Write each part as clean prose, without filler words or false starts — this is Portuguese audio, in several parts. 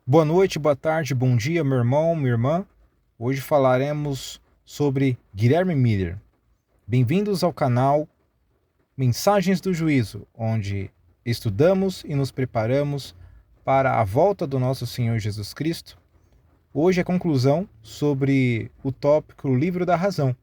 Boa noite, boa tarde, bom dia, meu irmão, minha irmã. Hoje falaremos sobre Guilherme Miller. Bem-vindos ao canal Mensagens do Juízo, onde estudamos e nos preparamos para a volta do nosso Senhor Jesus Cristo. Hoje a conclusão sobre o tópico O Livro da Razão.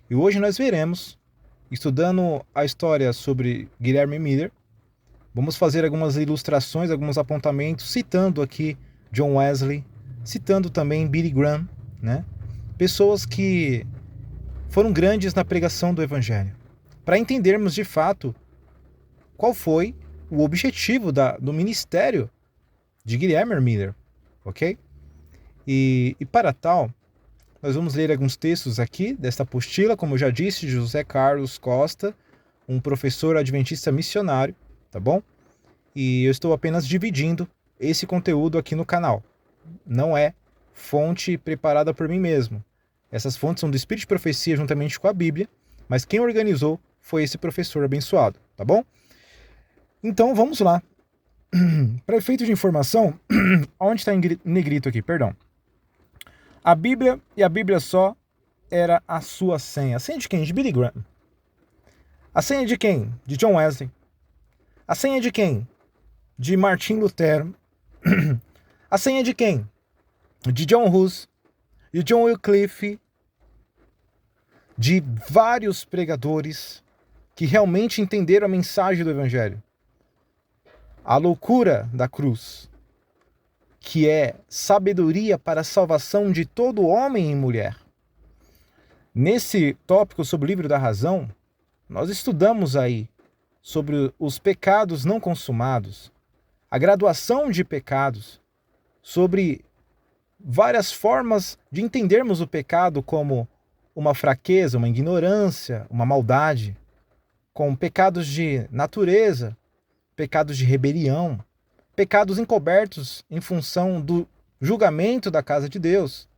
E hoje nós veremos, estudando a história sobre Guilherme Miller, vamos fazer algumas ilustrações, alguns apontamentos, citando aqui John Wesley, citando também Billy Graham, né? Pessoas que foram grandes na pregação do Evangelho, para entendermos de fato qual foi o objetivo do ministério de Guilherme Miller, ok? E para tal, nós vamos ler alguns textos aqui desta apostila, como eu já disse, de José Carlos Costa, um professor adventista missionário, tá bom? E eu estou apenas dividindo esse conteúdo aqui no canal. Não é fonte preparada por mim mesmo. Essas fontes são do Espírito de Profecia juntamente com a Bíblia, mas quem organizou foi esse professor abençoado, tá bom? Então vamos lá. Para efeito de informação, onde está em negrito aqui, perdão. A Bíblia e a Bíblia só era a sua senha. A senha de quem? De Billy Graham. A senha de quem? De John Wesley. A senha de quem? De Martim Lutero. A senha de quem? De John Hus, de John Wycliffe, de vários pregadores que realmente entenderam a mensagem do Evangelho. A loucura da cruz, que é sabedoria para a salvação de todo homem e mulher. Nesse tópico sobre o livro da razão, nós estudamos aí sobre os pecados não consumados, a graduação de pecados, sobre várias formas de entendermos o pecado como uma fraqueza, uma ignorância, uma maldade, com pecados de natureza, pecados de rebelião, pecados encobertos em função do julgamento da casa de Deus.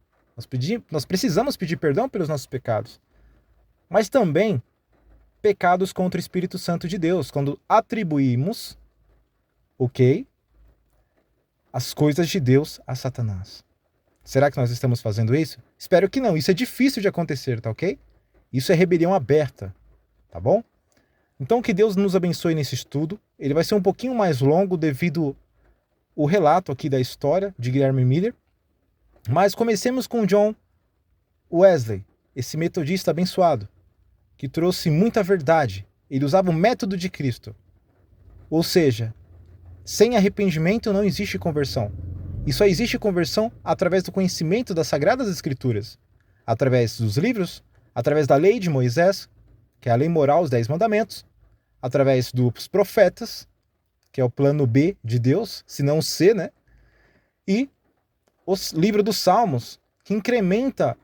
Nós precisamos pedir perdão pelos nossos pecados, mas também pecados contra o Espírito Santo de Deus, quando atribuímos, ok, as coisas de Deus a Satanás. Será que nós estamos fazendo isso? Espero que não. Isso é difícil de acontecer, tá ok? Isso é rebelião aberta, tá bom? Então que Deus nos abençoe nesse estudo. Ele vai ser um pouquinho mais longo devido ao relato aqui da história de Guilherme Miller. Mas comecemos com John Wesley, esse metodista abençoado, que trouxe muita verdade. Ele usava o método de Cristo. Ou seja, sem arrependimento não existe conversão. E só existe conversão através do conhecimento das Sagradas Escrituras, através dos livros, através da lei de Moisés, que é a lei moral, os 10 mandamentos, através dos profetas, que é o plano B de Deus, se não o C, né? E o livro dos Salmos, que incrementa,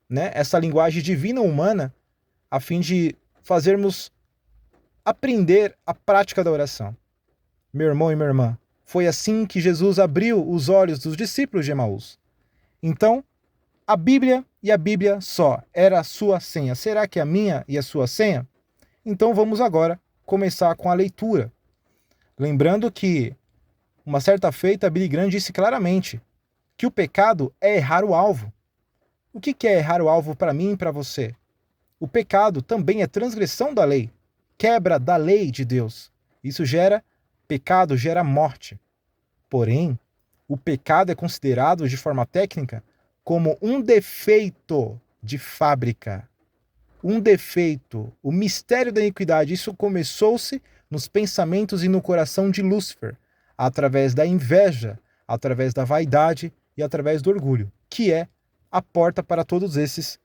né, essa linguagem divina humana a fim de fazermos aprender a prática da oração. Meu irmão e minha irmã, foi assim que Jesus abriu os olhos dos discípulos de Emaús. Então, a Bíblia e a Bíblia só era a sua senha. Será que é a minha e a sua senha? Então vamos agora começar com a leitura. Lembrando que, uma certa feita, Billy Graham disse claramente que o pecado é errar o alvo. O que é errar o alvo para mim e para você? O pecado também é transgressão da lei, quebra da lei de Deus. Isso gera pecado, gera morte. Porém, o pecado é considerado, de forma técnica, como um defeito de fábrica. Um defeito, o mistério da iniquidade. Isso começou-se nos pensamentos e no coração de Lúcifer, através da inveja, através da vaidade e através do orgulho, que é a porta para todos esses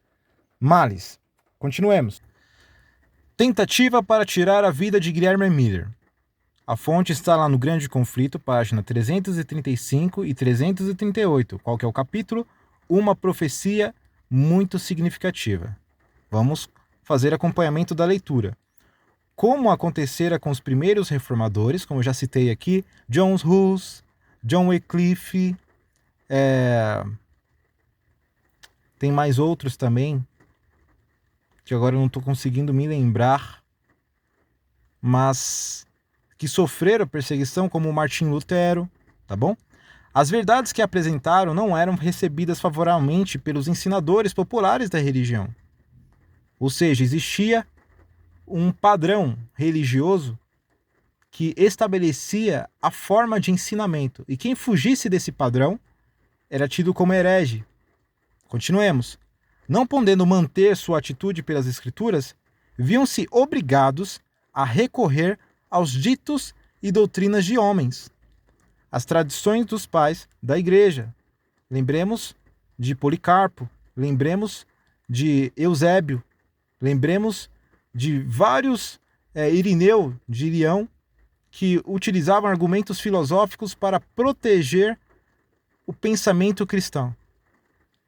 males. Continuemos. Tentativa para tirar a vida de Guilherme Miller. A fonte está lá no Grande Conflito, página 335 e 338. Qual que é o capítulo? Uma profecia muito significativa. Vamos fazer acompanhamento da leitura. Como acontecera com os primeiros reformadores, como eu já citei aqui, John Hus, John Wycliffe, tem mais outros também, que agora eu não estou conseguindo me lembrar, mas que sofreram perseguição, como Martim Lutero, tá bom? As verdades que apresentaram não eram recebidas favoravelmente pelos ensinadores populares da religião. Ou seja, existia um padrão religioso que estabelecia a forma de ensinamento. E quem fugisse desse padrão era tido como herege. Continuemos. Não podendo manter sua atitude pelas Escrituras, viam-se obrigados a recorrer aos ditos e doutrinas de homens, as tradições dos pais da igreja. Lembremos de Policarpo, lembremos de Eusébio, lembremos de vários Irineu de Irião, que utilizavam argumentos filosóficos para proteger o pensamento cristão.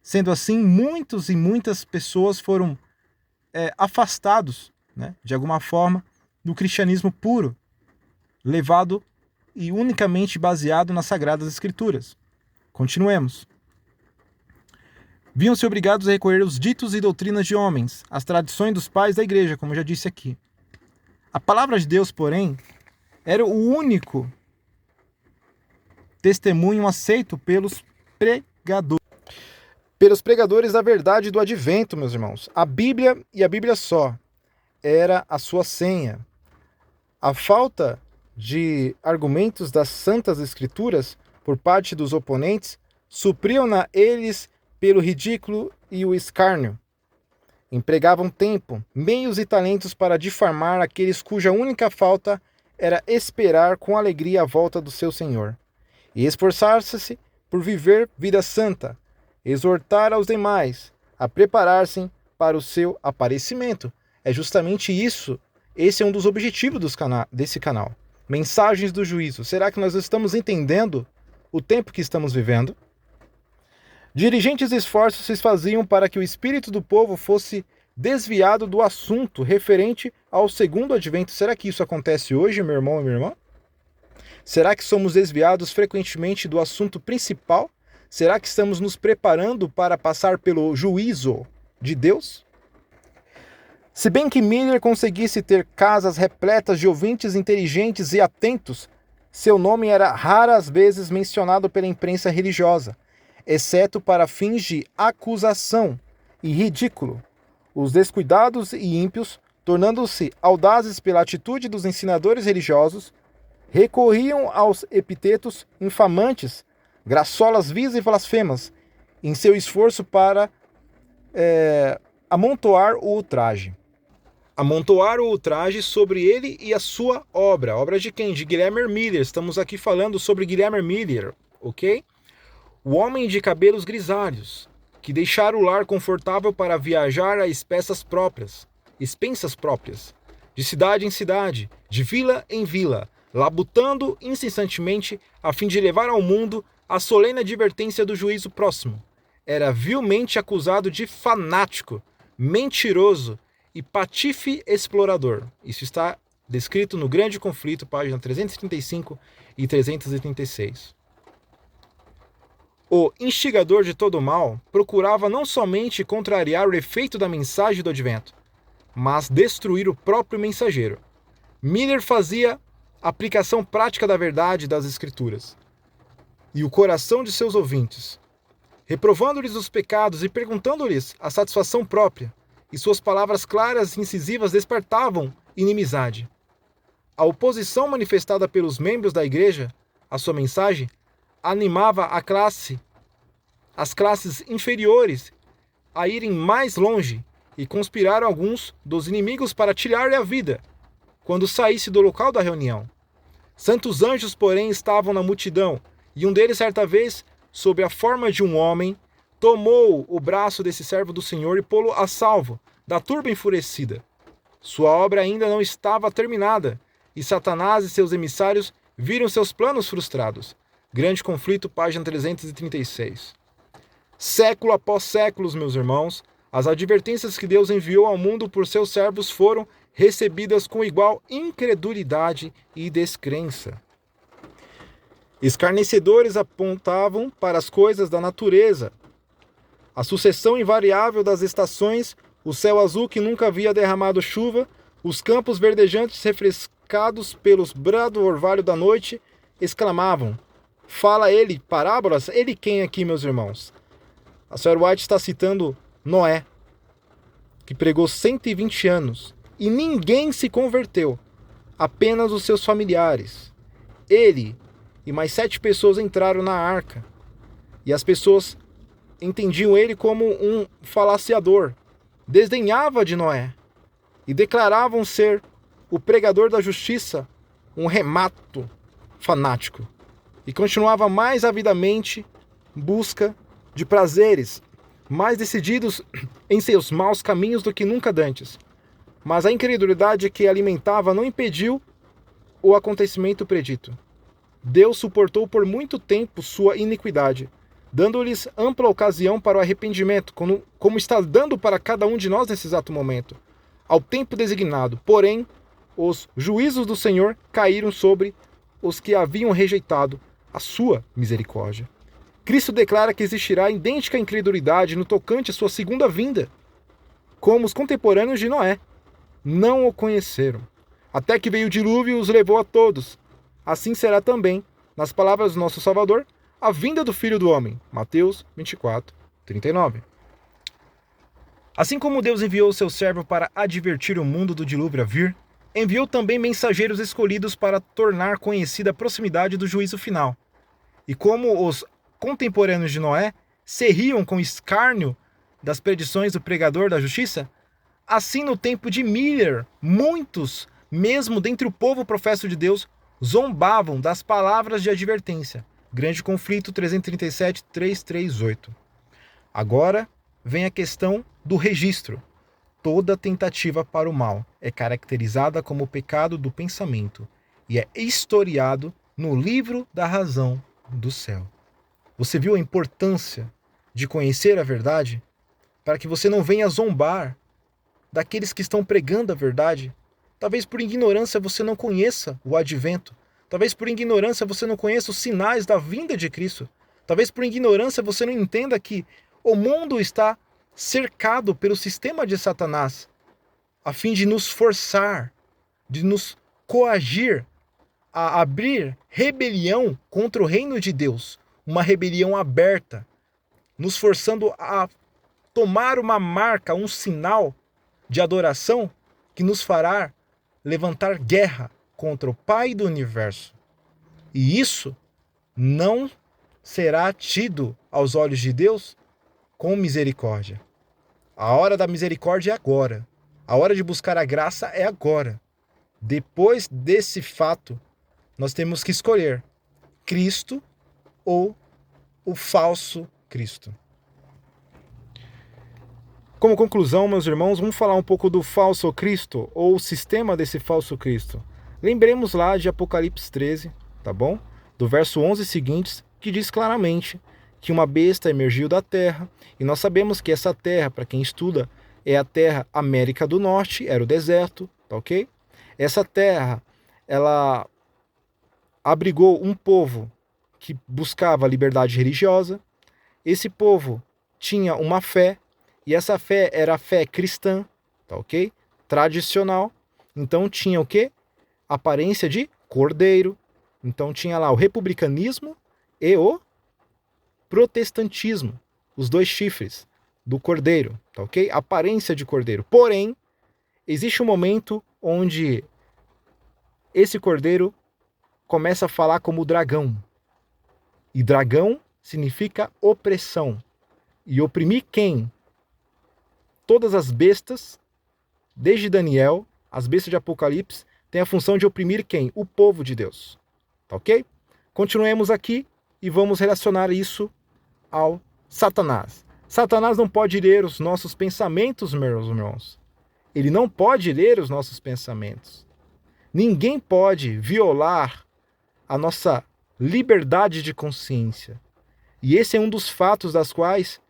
Sendo assim, muitos e muitas pessoas foram afastados, né, de alguma forma, do cristianismo puro, levado e unicamente baseado nas Sagradas Escrituras. Continuemos. Viam-se obrigados a recorrer aos ditos e doutrinas de homens, às tradições dos pais da igreja, como eu já disse aqui. A palavra de Deus, porém, era o único testemunho aceito pelos pregadores. Pelos pregadores da verdade do advento, meus irmãos. A Bíblia e a Bíblia só era a sua senha. A falta de argumentos das Santas Escrituras por parte dos oponentes supriam-na eles pelo ridículo e o escárnio. Empregavam tempo, meios e talentos para difamar aqueles cuja única falta era esperar com alegria a volta do seu Senhor, e esforçar-se por viver vida santa, exortar aos demais a preparar-se para o seu aparecimento. É justamente isso, esse é um dos objetivos desse canal. Mensagens do juízo. Será que nós estamos entendendo o tempo que estamos vivendo? Dirigentes esforços se faziam para que o espírito do povo fosse desviado do assunto referente ao segundo advento. Será que isso acontece hoje, meu irmão e minha irmã? Será que somos desviados frequentemente do assunto principal? Será que estamos nos preparando para passar pelo juízo de Deus? Se bem que Miller conseguisse ter casas repletas de ouvintes inteligentes e atentos, seu nome era raras vezes mencionado pela imprensa religiosa, exceto para fins de acusação e ridículo. Os descuidados e ímpios, tornando-se audazes pela atitude dos ensinadores religiosos, recorriam aos epítetos infamantes, graçolas vis e blasfemas, em seu esforço para amontoar o ultraje. Amontoar o ultraje sobre ele e a sua obra. Obra de quem? De Guilherme Miller. Estamos aqui falando sobre Guilherme Miller, ok? O homem de cabelos grisalhos, que deixara o lar confortável para viajar a expensas próprias, de cidade em cidade, de vila em vila, labutando incessantemente a fim de levar ao mundo a solene advertência do juízo próximo. Era vilmente acusado de fanático, mentiroso e patife explorador. Isso está descrito no Grande Conflito, página 335 e 336. O instigador de todo o mal procurava não somente contrariar o efeito da mensagem do advento, mas destruir o próprio mensageiro. Miller fazia aplicação prática da verdade das Escrituras e o coração de seus ouvintes, reprovando-lhes os pecados e perguntando-lhes a satisfação própria, e suas palavras claras e incisivas despertavam inimizade. A oposição manifestada pelos membros da igreja à sua mensagem animava as classes inferiores a irem mais longe e conspiraram alguns dos inimigos para tirar-lhe a vida quando saísse do local da reunião. Santos anjos, porém, estavam na multidão, e um deles, certa vez, sob a forma de um homem, tomou o braço desse servo do Senhor e pô-lo a salvo da turba enfurecida. Sua obra ainda não estava terminada, e Satanás e seus emissários viram seus planos frustrados. Grande Conflito, página 336. Século após séculos, meus irmãos, as advertências que Deus enviou ao mundo por seus servos foram recebidas com igual incredulidade e descrença. Escarnecedores apontavam para as coisas da natureza, a sucessão invariável das estações, o céu azul que nunca havia derramado chuva, os campos verdejantes refrescados pelos brado orvalho da noite, exclamavam: fala ele parábolas, ele quem aqui, meus irmãos? A Sr. White está citando Noé, que pregou 120 anos e ninguém se converteu, apenas os seus familiares. Ele e mais 7 pessoas entraram na arca e as pessoas entendiam ele como um falaciador, desdenhava de Noé e declaravam ser o pregador da justiça, um remato fanático, e continuava mais avidamente em busca de prazeres, mais decididos em seus maus caminhos do que nunca dantes. Mas a incredulidade que alimentava não impediu o acontecimento predito. Deus suportou por muito tempo sua iniquidade, dando-lhes ampla ocasião para o arrependimento, como está dando para cada um de nós nesse exato momento, ao tempo designado. Porém, os juízos do Senhor caíram sobre os que haviam rejeitado a sua misericórdia. Cristo declara que existirá idêntica incredulidade no tocante à sua segunda vinda, como os contemporâneos de Noé não o conheceram. Até que veio o dilúvio e os levou a todos. Assim será também, nas palavras do nosso Salvador, a vinda do Filho do Homem. Mateus 24, 39. Assim como Deus enviou o seu servo para advertir o mundo do dilúvio a vir, enviou também mensageiros escolhidos para tornar conhecida a proximidade do juízo final. E como os contemporâneos de Noé se riam com escárnio das predições do pregador da justiça, assim no tempo de Miller, muitos, mesmo dentre o povo professo de Deus, zombavam das palavras de advertência. Grande Conflito 337, 338. Agora vem a questão do registro. Toda tentativa para o mal é caracterizada como pecado do pensamento e é historiado no livro da razão do céu. Você viu a importância de conhecer a verdade? Para que você não venha zombar daqueles que estão pregando a verdade. Talvez por ignorância você não conheça o advento. Talvez por ignorância você não conheça os sinais da vinda de Cristo. Talvez por ignorância você não entenda que o mundo está cercado pelo sistema de Satanás, a fim de nos forçar, de nos coagir a abrir rebelião contra o reino de Deus, uma rebelião aberta, nos forçando a tomar uma marca, um sinal de adoração que nos fará levantar guerra contra o Pai do Universo. E isso não será tido aos olhos de Deus com misericórdia. A hora da misericórdia é agora. A hora de buscar a graça é agora. Depois desse fato, nós temos que escolher Cristo ou o falso Cristo. Como conclusão, meus irmãos, vamos falar um pouco do falso Cristo ou o sistema desse falso Cristo. Lembremos lá de Apocalipse 13, tá bom? Do verso 11 seguintes, que diz claramente que uma besta emergiu da terra, e nós sabemos que essa terra, para quem estuda, é a terra América do Norte, era o deserto, tá ok? Essa terra, ela abrigou um povo que buscava a liberdade religiosa. Esse povo tinha uma fé, e essa fé era a fé cristã, tá ok? Tradicional. Então tinha o quê? Aparência de cordeiro. Então tinha lá o republicanismo e o protestantismo, os dois chifres do cordeiro, tá ok? Aparência de cordeiro. Porém, existe um momento onde esse cordeiro começa a falar como dragão. E dragão significa opressão. E oprimir quem? Todas as bestas, desde Daniel, as bestas de Apocalipse, têm a função de oprimir quem? O povo de Deus. Tá ok? Continuemos aqui e vamos relacionar isso ao Satanás. Satanás não pode ler os nossos pensamentos, meus irmãos. Ele não pode ler os nossos pensamentos. Ninguém pode violar a nossa liberdade de consciência. E esse é um dos fatos das quais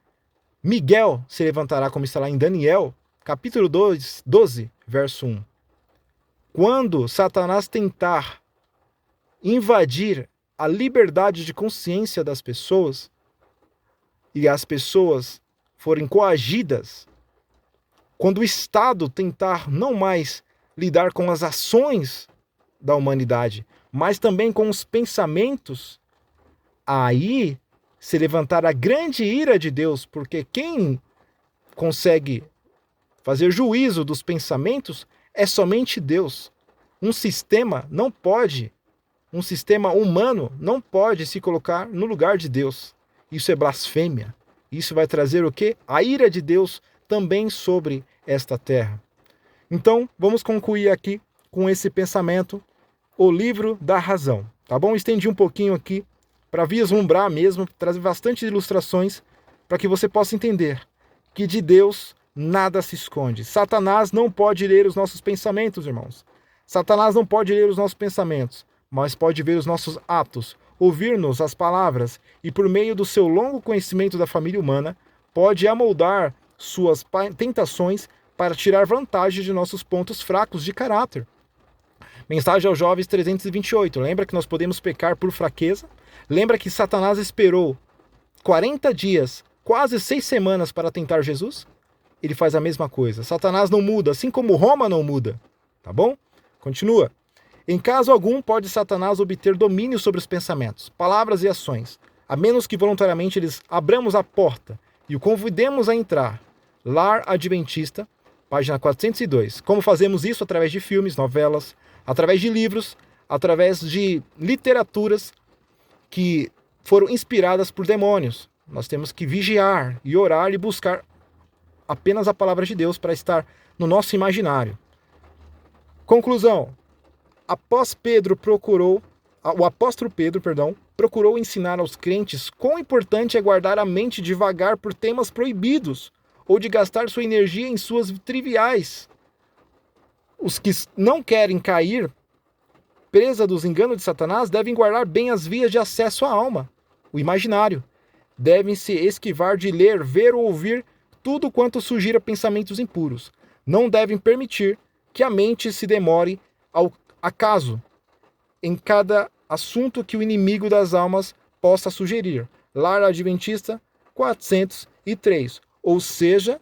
Miguel se levantará, como está lá em Daniel, capítulo 12, verso 1. Quando Satanás tentar invadir a liberdade de consciência das pessoas, e as pessoas forem coagidas, quando o Estado tentar não mais lidar com as ações da humanidade, mas também com os pensamentos, aí se levantar a grande ira de Deus, porque quem consegue fazer juízo dos pensamentos é somente Deus. Um sistema humano não pode se colocar no lugar de Deus. Isso é blasfêmia. Isso vai trazer o quê? A ira de Deus também sobre esta terra. Então, vamos concluir aqui com esse pensamento, o livro da razão. Tá bom? Estendi um pouquinho aqui para vislumbrar mesmo, trazer bastante ilustrações para que você possa entender que de Deus nada se esconde. Satanás não pode ler os nossos pensamentos, irmãos. Satanás não pode ler os nossos pensamentos, mas pode ver os nossos atos, ouvir-nos as palavras e, por meio do seu longo conhecimento da família humana, pode amoldar suas tentações para tirar vantagem de nossos pontos fracos de caráter. Mensagem aos jovens 328. Lembra que nós podemos pecar por fraqueza? Lembra que Satanás esperou 40 dias, quase 6 semanas para tentar Jesus? Ele faz a mesma coisa. Satanás não muda, assim como Roma não muda. Tá bom? Continua. Em caso algum, pode Satanás obter domínio sobre os pensamentos, palavras e ações, a menos que voluntariamente lhes abramos a porta e o convidemos a entrar. Lar Adventista, página 402. Como fazemos isso? Através de filmes, novelas, através de livros, através de literaturas que foram inspiradas por demônios. Nós temos que vigiar e orar e buscar apenas a palavra de Deus para estar no nosso imaginário. Conclusão. O apóstolo Pedro procurou ensinar aos crentes quão importante é guardar a mente devagar por temas proibidos ou de gastar sua energia em suas triviais. Os que não querem cair presa dos enganos de Satanás devem guardar bem as vias de acesso à alma, o imaginário. Devem se esquivar de ler, ver ou ouvir tudo quanto sugira pensamentos impuros. Não devem permitir que a mente se demore ao acaso em cada assunto que o inimigo das almas possa sugerir. Lar Adventista 403. Ou seja,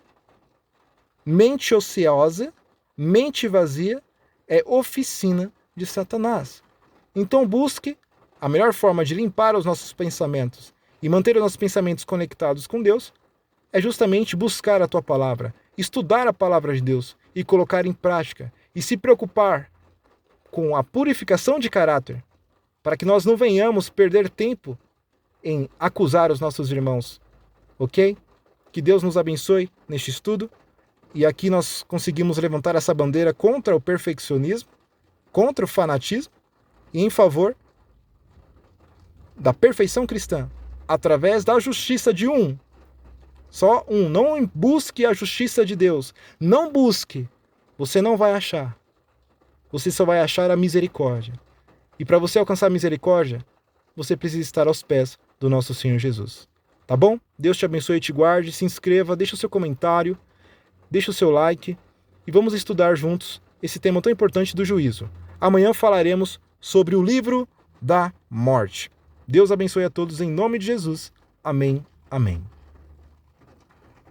mente ociosa, mente vazia é oficina de Satanás. Então busque a melhor forma de limpar os nossos pensamentos e manter os nossos pensamentos conectados com Deus é justamente buscar a tua palavra, estudar a palavra de Deus e colocar em prática e se preocupar com a purificação de caráter, para que nós não venhamos perder tempo em acusar os nossos irmãos. Ok? Que Deus nos abençoe neste estudo. E aqui nós conseguimos levantar essa bandeira contra o perfeccionismo, contra o fanatismo e em favor da perfeição cristã, através da justiça de um. Só um. Não busque a justiça de Deus. Não busque. Você não vai achar. Você só vai achar a misericórdia. E para você alcançar a misericórdia, você precisa estar aos pés do nosso Senhor Jesus. Tá bom? Deus te abençoe e te guarde. Se inscreva, deixa o seu comentário, deixa o seu like e vamos estudar juntos esse tema tão importante do juízo. Amanhã falaremos sobre o livro da morte. Deus abençoe a todos em nome de Jesus. Amém. Amém.